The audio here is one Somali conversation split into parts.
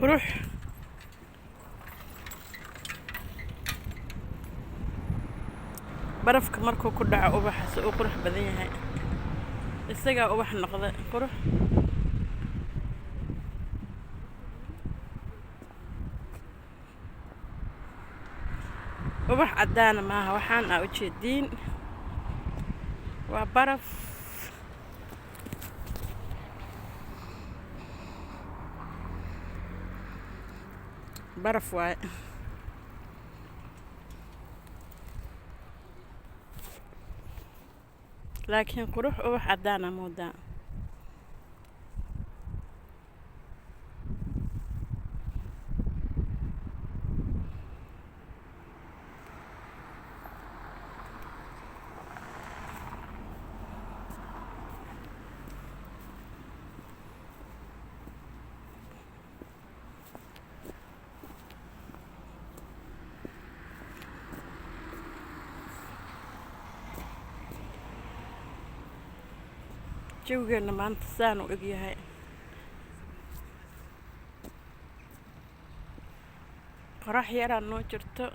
qurux barafka markuu ku dhaco ubaxa uu qurux badan yahay isaga ubax noqda qurux ubax cadaan maaha waxaan u jeedin waa baraf baraf waay laakiin qurux ubax cadaan moodaa jawgeena maanta saan u eg yahay qorax yaraa noo jirto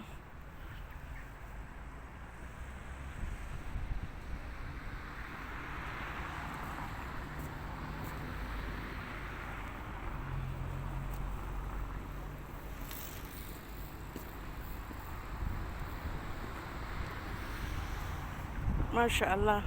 maasha allah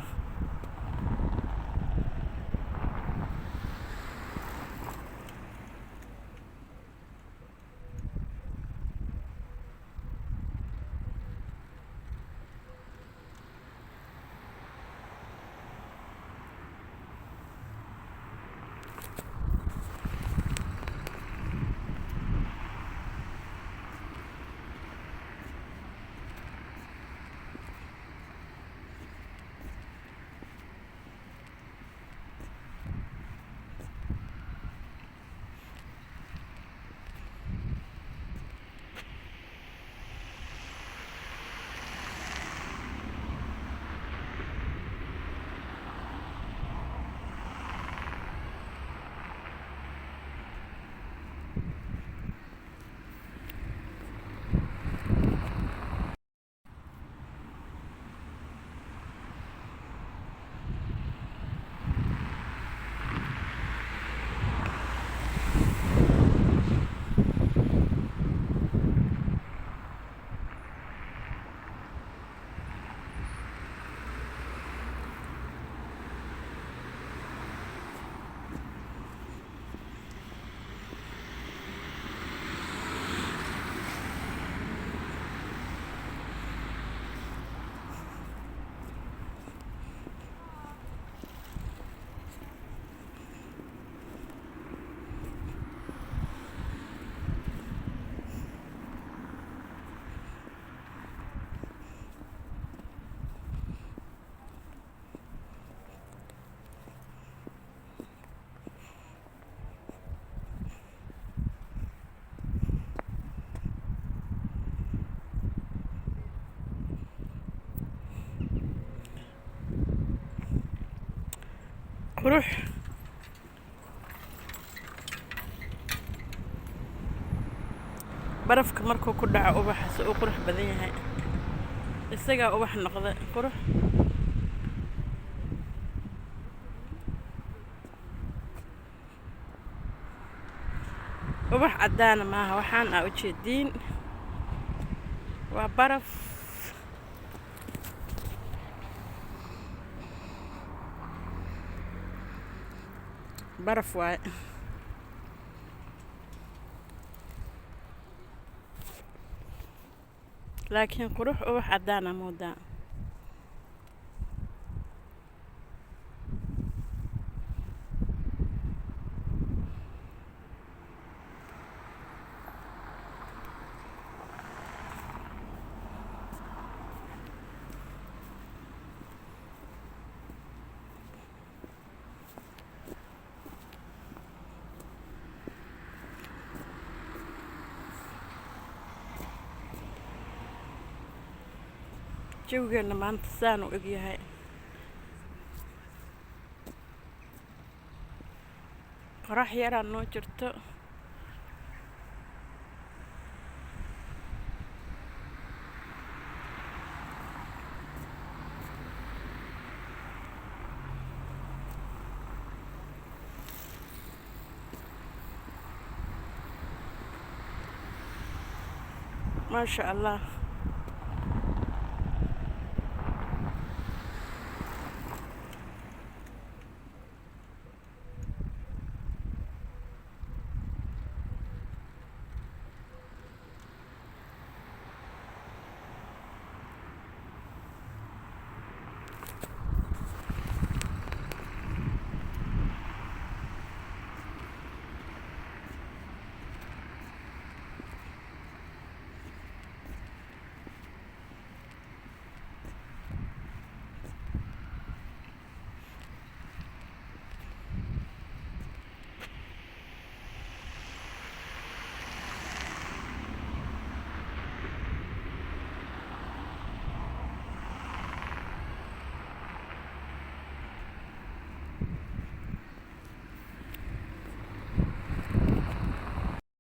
qurux barafka markuu ku dhaco ubaxa uu qurux badan yahay isaga ubax noqda qurux ubax cadaan maaha waxaan u jeedin waa baraf baraf waay laakiin qurux ubax cadaan moodaa jawgeena maanta saan u eg yahay qorax yaraa noo jirto ما شاء الله.